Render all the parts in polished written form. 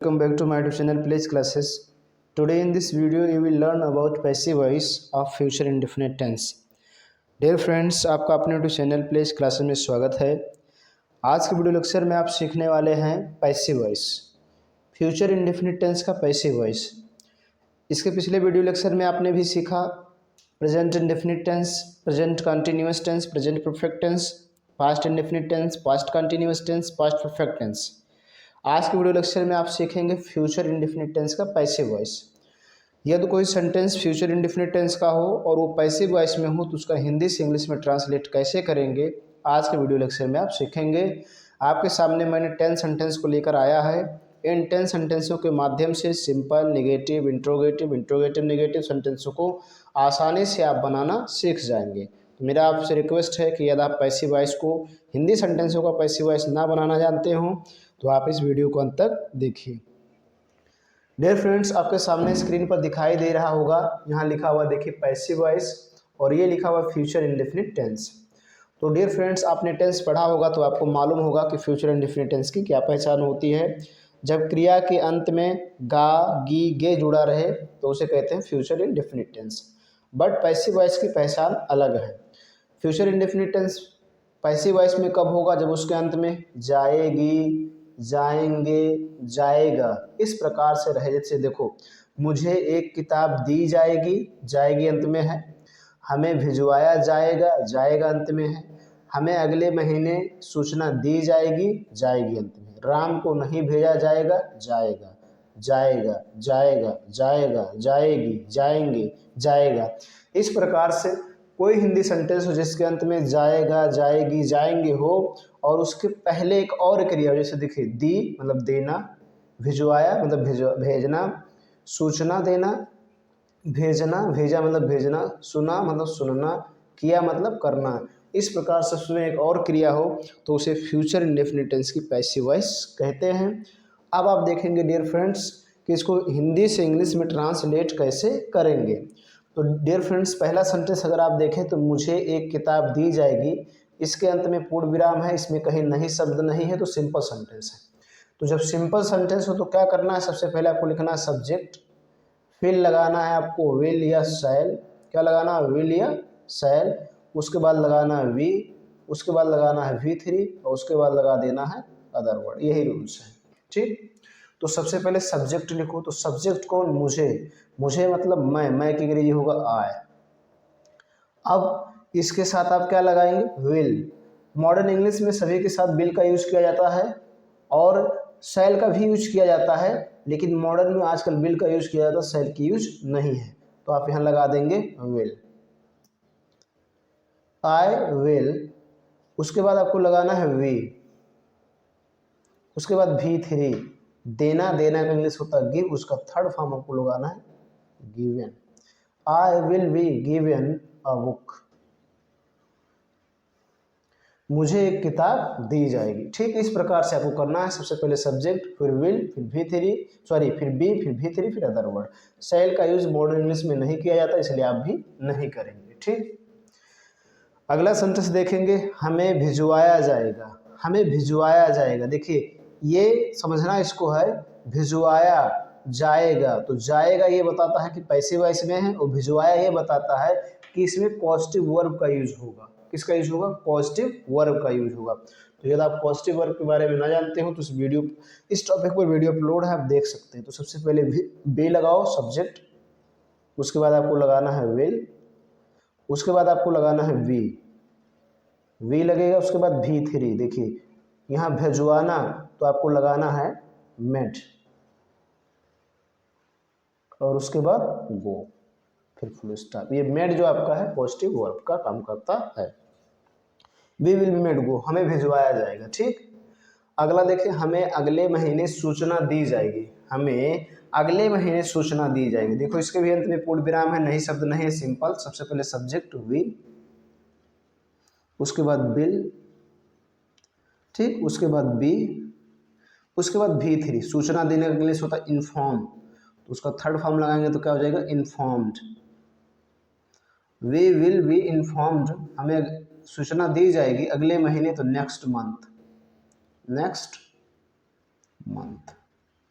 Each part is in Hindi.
Welcome back to my YouTube channel Place Classes. Today in this video you will learn about passive voice of future indefinite tense. Dear friends, आपका अपने YouTube चैनल Place Classes में स्वागत है। आज के वीडियो लेक्चर में आप सीखने वाले हैं passive voice, future indefinite tense का पैसिव वॉइस। इसके पिछले वीडियो लेक्चर में आपने भी सीखा present indefinite tense, present continuous tense, present perfect tense, past indefinite tense, past continuous tense, past perfect tense. आज के वीडियो लेक्चर में आप सीखेंगे फ्यूचर इंडेफिनिट टेंस का पैसिव वॉइस। यदि कोई सेंटेंस फ्यूचर इंडेफिनिट टेंस का हो और वो पैसिव वॉइस में हो तो उसका हिंदी से इंग्लिश में ट्रांसलेट कैसे करेंगे, आज के वीडियो लेक्चर में आप सीखेंगे। आपके सामने मैंने 10 सेंटेंस को लेकर आया है। इन 10 सेंटेंसों के माध्यम से simple, negative, interrogative, interrogative negative सेंटेंसों को आसानी से आप बनाना सीख जाएंगे। तो मेरा आपसे रिक्वेस्ट है कि यदि आप पैसिव वॉइस को, हिंदी सेंटेंसों का पैसिव वॉइस ना बनाना जानते हो तो आप इस वीडियो को अंत तक देखिए। डियर फ्रेंड्स, आपके सामने स्क्रीन पर दिखाई दे रहा होगा, यहाँ लिखा हुआ देखिए पैसिव वॉइस और ये लिखा हुआ फ्यूचर इंडेफिनिट टेंस। तो डियर फ्रेंड्स, आपने टेंस पढ़ा होगा तो आपको मालूम होगा कि फ्यूचर इंडेफिनिट टेंस की क्या पहचान होती है। जब क्रिया के अंत में गा, गी, गे जुड़ा रहे तो उसे कहते हैं future indefinite tense. But passive voice की पहचान अलग है। Future indefinite tense passive voice में कब होगा? जब उसके अंत में जाएगी, जाएंगे, जाएगा इस प्रकार से रहे। जैसे देखो, मुझे एक किताब दी जाएगी, जाएगी अंत में है। हमें भिजवाया जाएगा, जाएगा अंत में है। हमें अगले महीने सूचना दी जाएगी, जाएगी अंत में। राम को नहीं भेजा जाएगा, जाएगा, जाएगा, जाएगा, जाएगा, जाएगी, जाएंगे, जाएगा। इस प्रकार से कोई हिंदी सेंटेंस हो जिसके अंत में जाएगा, जाएगी, जाएंगे हो और उसके पहले एक और क्रिया हो, जैसे देखिए दी मतलब देना, भिजवाया मतलब भेजना, सूचना देना, भेजना, भेजा मतलब भेजना, सुना मतलब सुनना, किया मतलब करना। इस प्रकार से उसमें एक और क्रिया हो तो उसे फ्यूचर इंडेफिनिट टेंस की पैसिव वॉइस कहते हैं। अब आप देखेंगे डियर फ्रेंड्स कि इसको हिंदी से इंग्लिश में ट्रांसलेट कैसे करेंगे। तो डियर फ्रेंड्स, पहला सेंटेंस अगर आप देखें तो मुझे एक किताब दी जाएगी, इसके अंत में पूर्ण विराम है, इसमें कहीं नहीं शब्द नहीं है, तो सिंपल सेंटेंस है। तो जब सिंपल सेंटेंस हो तो क्या करना है? सबसे पहले आपको लिखना है सब्जेक्ट, फिर लगाना है आपको विल या शैल। क्या लगाना है? विल या शैल। उसके बाद लगाना है वी, उसके बाद लगाना है V3 और उसके बाद लगा देना है अदर वर्ड। यही रूल्स है, ठीक। तो सबसे पहले सब्जेक्ट लिखो। तो सब्जेक्ट कौन? मुझे। मुझे मतलब मैं की अंग्रेजी होगा आई। अब इसके साथ आप क्या लगाएंगे? विल। मॉडर्न इंग्लिश में सभी के साथ विल का यूज किया जाता है और शैल का भी यूज किया जाता है, लेकिन मॉडर्न में आजकल विल का यूज किया जाता है, शैल की यूज नहीं है। तो आप यहाँ लगा देंगे विल, आई विल। उसके बाद आपको लगाना है वी, उसके बाद V3। देना, देना का इंग्लिश होता है गिव, उसका थर्ड फॉर्म आपको लगाना है given. I will be given a book. मुझे एक किताब दी जाएगी। ठीक इस प्रकार से आपको करना है। सबसे पहले सब्जेक्ट, फिर विल, फिर V3, फिर बी, फिर V3, फिर अदर वर्ड। शैल का यूज मॉडर्न इंग्लिश में नहीं किया जाता, इसलिए आप भी नहीं करेंगे, ठीक। अगला सेंटेंस देखेंगे, हमें भिजवाया जाएगा। हमें भिजवाया जाएगा, देखिए ये समझना इसको है, भिजवाया जाएगा। तो जाएगा ये बताता है कि पैसिव वॉइस में है और भिजवाया ये बताता है कि इसमें पॉजिटिव वर्ब का यूज होगा। किसका यूज होगा? पॉजिटिव वर्ब का यूज होगा। तो यदि आप पॉजिटिव वर्ब के बारे में ना जानते हो तो इस टॉपिक पर वीडियो अपलोड है, आप देख सकते हैं। तो सबसे पहले बी लगाओ सब्जेक्ट, उसके बाद आपको लगाना है विल, उसके बाद आपको लगाना है वी लगेगा, उसके बाद V3। देखिए यहाँ भिजवाना तो आपको लगाना है मेड और उसके बाद गो, फिर फुल स्टॉप। ये मेड जो आपका है पॉजिटिव वर्ब का काम करता है। वी विल बी मेड गो, हमें भिजवाया जाएगा, ठीक। अगला देखिए, हमें अगले महीने सूचना दी जाएगी। हमें अगले महीने सूचना दी जाएगी। देखो इसके भी अंत में पूर्ण विराम है, नहीं शब्द नहीं है, सिंपल। सबसे पहले सब्जेक्ट विल, उसके बाद बिल, ठीक, उसके बाद बी, उसके बाद V3। सूचना देने का इंग्लिश होता है इन्फॉर्म, तो उसका थर्ड फॉर्म लगाएंगे तो क्या हो जाएगा? Informed. We will be informed, हमें सूचना दी जाएगी अगले महीने, तो नेक्स्ट मंथ, नेक्स्ट मंथ,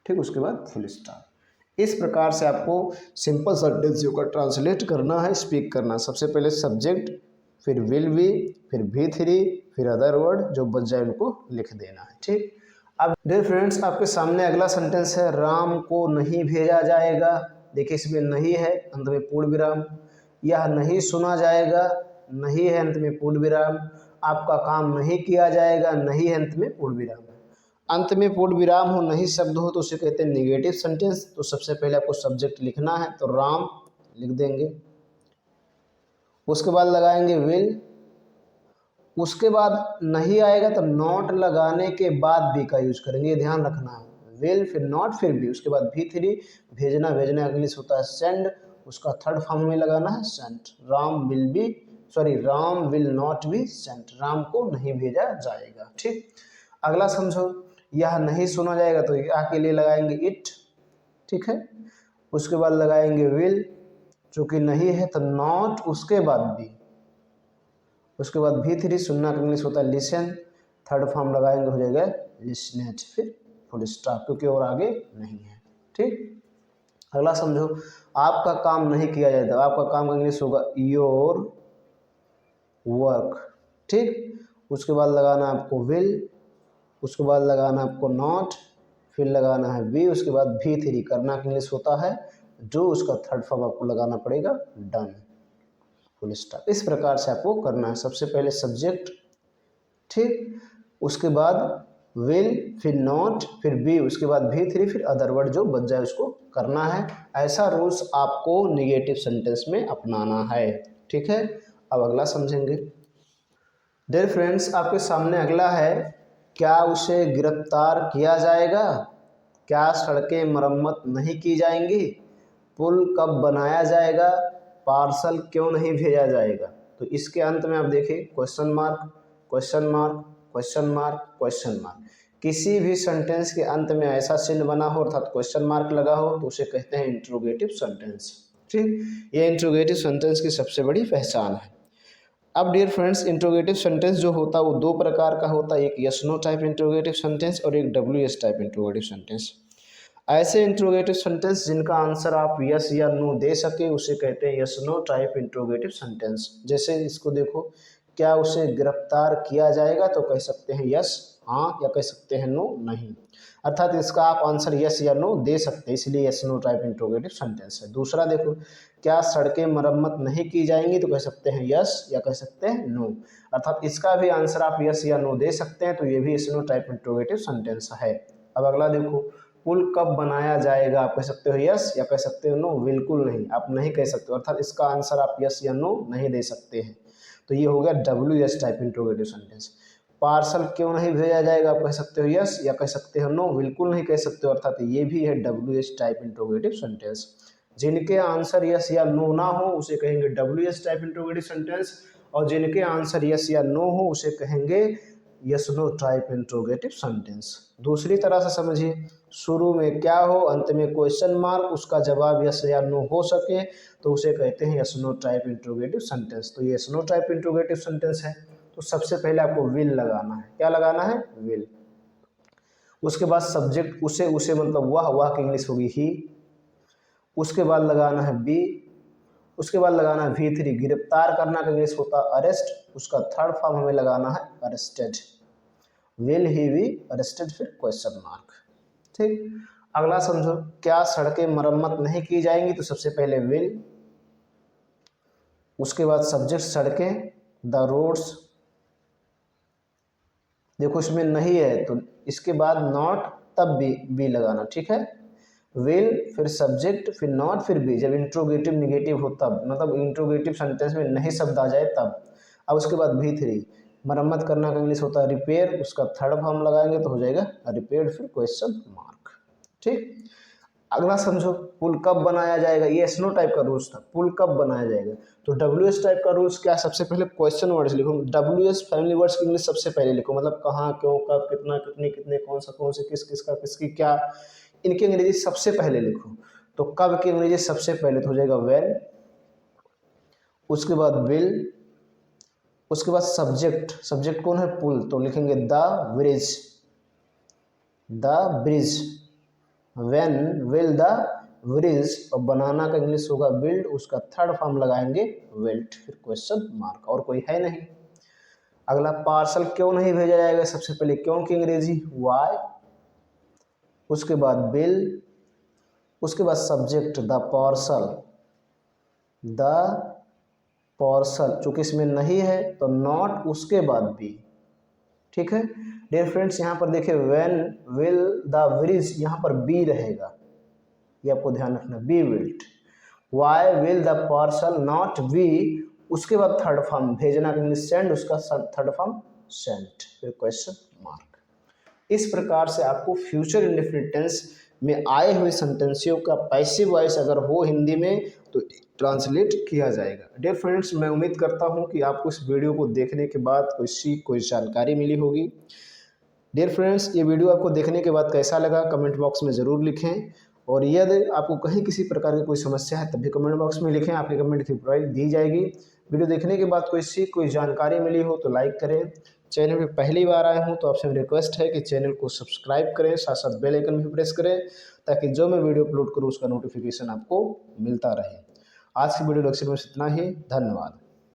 ठीक, उसके बाद फुल स्टॉप। इस प्रकार से आपको सिंपल सेंटेंसों का ट्रांसलेट करना है, स्पीक करना। सबसे पहले सब्जेक्ट, फिर विल बी, फिर V3, फिर अदर वर्ड जो बच जाए उनको लिख देना है। ठीक, अब डियर फ्रेंड्स आपके सामने अगला सेंटेंस है, राम को नहीं भेजा जाएगा। देखिए इसमें नहीं है, अंत में पूर्ण विराम। यह नहीं सुना जाएगा, नहीं है, अंत में पूर्ण विराम। आपका काम नहीं किया जाएगा, नहीं है, अंत में पूर्ण विराम। अंत में पूर्ण विराम हो, नहीं शब्द हो तो उसे कहते हैं निगेटिव सेंटेंस। तो सबसे पहले आपको सब्जेक्ट लिखना है, तो राम लिख देंगे, उसके बाद लगाएंगे विल, उसके बाद नहीं आएगा तो नॉट लगाने के बाद बी का यूज करेंगे, ध्यान रखना है। विल फिर नॉट फिर बी, उसके बाद V3, भेजना, भेजना इंग्लिश होता है सेंड, उसका थर्ड फॉर्म में लगाना है sent. Ram will not be sent, Ram को नहीं भेजा जाएगा। ठीक, अगला समझो, यह नहीं सुना जाएगा तो यह के लिए लगाएंगे इट। ठीक है, उसके बाद लगाएंगे विल, चूंकि नहीं है तो नॉट, उसके बाद बी, उसके बाद V3, सुनना का इंग्लिश होता है लिसन, थर्ड फॉर्म लगाएंगे हो जाएगा लिसनेट, फिर फुल स्टॉप, क्योंकि और आगे नहीं है। ठीक, अगला समझो, आपका काम नहीं किया जाता, आपका काम का इंग्लिश होगा योर वर्क। ठीक, उसके बाद लगाना आपको विल, उसके बाद लगाना आपको नॉट, फिर लगाना है बी, उसके बाद V3, करना का इंग्लिश होता है जो, उसका थर्ड फॉर्म आपको लगाना पड़ेगा डन, फुल स्टॉप। इस प्रकार से आपको करना है। सबसे पहले सब्जेक्ट, ठीक, उसके बाद विल, फिर नॉट, फिर बी, उसके बाद V3, फिर अदर वर्ड जो बच जाए उसको करना है। ऐसा रूल्स आपको निगेटिव सेंटेंस में अपनाना है। ठीक है, अब अगला समझेंगे। डियर फ्रेंड्स आपके सामने अगला है, क्या उसे गिरफ्तार किया जाएगा, क्या सड़कें मरम्मत नहीं की जाएंगी, पुल कब बनाया जाएगा, पार्सल क्यों नहीं भेजा जाएगा। तो इसके अंत में आप देखिए question mark, question mark, question mark, question mark. किसी भी सेंटेंस के अंत में ऐसा चिन्ह बना हो अर्थात क्वेश्चन मार्क लगा हो तो उसे कहते हैं इंट्रोगेटिव सेंटेंस। ठीक, ये इंट्रोगेटिव सेंटेंस की सबसे बड़ी पहचान है। अब डियर फ्रेंड्स इंट्रोगेटिव सेंटेंस जो होता है वो दो प्रकार का होता है, एक yes no type interrogative sentence और एक WS टाइप इंट्रोगेटिव सेंटेंस। ऐसे इंट्रोगेटिव सेंटेंस जिनका आंसर आप यस या नो दे सके उसे कहते हैं yes no type interrogative sentence. जैसे इसको देखो, क्या उसे गिरफ्तार किया जाएगा, तो कह सकते हैं यस हाँ, या कह सकते हैं नो नहीं, अर्थात इसका आप आंसर यस या नो दे सकते हैं, इसलिए yes no type interrogative sentence है। दूसरा देखो, क्या सड़कें मरम्मत नहीं की जाएंगी, तो कह सकते हैं यस या कह सकते हैं नो, अर्थात इसका भी आंसर आप यस या नो दे सकते हैं, तो ये भी yes no type interrogative sentence है। अब अगला देखो, पुल कब बनाया जाएगा, आप कह सकते हो यस या कह सकते हो नो, बिल्कुल नहीं, आप नहीं कह सकते, अर्थात इसका आंसर आप यस या नो नहीं दे सकते हैं, तो ये हो गया WS type interrogative sentence. Parcel क्यों नहीं भेजा जाएगा, आप कह सकते हो यस या कह सकते हो नो, बिल्कुल नहीं कह सकते हो, अर्थात ये भी है WS टाइप इंट्रोगेटिव सेंटेंस। जिनके आंसर यस या नो ना हो उसे कहेंगे WS टाइप इंट्रोगेटिव सेंटेंस, और जिनके आंसर यस या नो हो उसे कहेंगे yes no type interrogative sentence. दूसरी तरह से समझिए, शुरू में क्या हो, अंत में क्वेश्चन मार्क, उसका जवाब यस या नो हो सके तो उसे कहते हैं yes no type interrogative sentence. तो ये yes no type interrogative sentence है। तो सबसे पहले आपको विल लगाना है, क्या लगाना है, विल। उसके बाद सब्जेक्ट उसे मतलब वह की इंग्लिश होगी ही। उसके बाद लगाना है बी, उसके बाद लगाना है V3, गिरफ्तार करना का इंग्लिश होता है अरेस्ट, उसका थर्ड फॉर्म हमें लगाना है arrested, will he be arrested, फिर क्वेश्चन मार्क। ठीक, अगला समझो, क्या सड़कें मरम्मत नहीं की जाएंगी, तो सबसे पहले विल, उसके बाद सब्जेक्ट सड़कें, द रोड्स, देखो इसमें नहीं है तो इसके बाद नॉट, तब बी लगाना, ठीक है, विल फिर सब्जेक्ट फिर नॉट फिर बी, जब इंट्रोगेटिव निगेटिव हो तब, मतलब इंट्रोगेटिव सेंटेंस में नहीं शब्द आ जाए तब। अब उसके बाद V3, मरम्मत करना का इंग्लिश होता है रिपेयर, उसका थर्ड फॉर्म लगाएंगे तो हो जाएगा रिपेयर्ड, फिर क्वेश्चन मार्क। ठीक, अगला समझो, पुल कब बनाया जाएगा, ये स्नो टाइप का रूल्स था, पुल कब बनाया जाएगा, तो WS टाइप का रूल्स क्या, सबसे पहले क्वेश्चन वर्ड्स लिखो, WS फैमिली वर्ड्स की इंग्लिश सबसे पहले लिखो, मतलब कहाँ, क्यों, कब, कितना, कितने, कितने, कौन सा, कौन से, किस, किसका, किसकी, क्या, इनकी अंग्रेजी सबसे पहले लिखो। तो कब की अंग्रेजी सबसे पहले तो हो जाएगा व्हेन, उसके बाद विल, उसके बाद सब्जेक्ट कौन है, पुल, तो लिखेंगे the bridge, the bridge, when will the bridge, और बनाना का इंग्लिश होगा बिल्ड, उसका थर्ड फॉर्म लगाएंगे विल्ट, फिर क्वेश्चन मार्क, और कोई है नहीं। अगला पार्सल क्यों नहीं भेजा जाएगा, सबसे पहले क्यों की अंग्रेजी वाई, उसके बाद बिल, उसके बाद सब्जेक्ट द पार्सल, चूंकि इसमें नहीं है तो नॉट, उसके बाद बी। ठीक है डियर फ्रेंड्स, यहाँ पर देखिए व्हेन विल द ब्रिज, यहाँ पर बी रहेगा, ये आपको ध्यान रखना, बी विल्ट। Why will the parcel not be, उसके बाद थर्ड फॉर्म भेजना का इंग्लिश सेंड, उसका थर्ड फॉर्म सेंट, फिर क्वेश्चन मार्क। इस प्रकार से आपको फ्यूचर इंडेफिनिट टेंस में आए हुए सेंटेंसियों का पैसिव वॉइस अगर हो हिंदी में तो ट्रांसलेट किया जाएगा। डियर फ्रेंड्स, मैं उम्मीद करता हूं कि आपको इस वीडियो को देखने के बाद कोई जानकारी मिली होगी। डियर फ्रेंड्स, ये वीडियो आपको देखने के बाद कैसा लगा कमेंट बॉक्स में ज़रूर लिखें, और यदि आपको कहीं किसी प्रकार की कोई समस्या है तभी कमेंट बॉक्स में लिखें, आपके कमेंट की रिप्लाई दी जाएगी। वीडियो देखने के बाद कोई जानकारी मिली हो तो लाइक करें। चैनल पे पहली बार आए हों तो आपसे रिक्वेस्ट है कि चैनल को सब्सक्राइब करें, साथ साथ बेल आइकन भी प्रेस करें, ताकि जो मैं वीडियो अपलोड करूँ उसका नोटिफिकेशन आपको मिलता रहे। आज की वीडियो लेक्चर में इतना ही, धन्यवाद।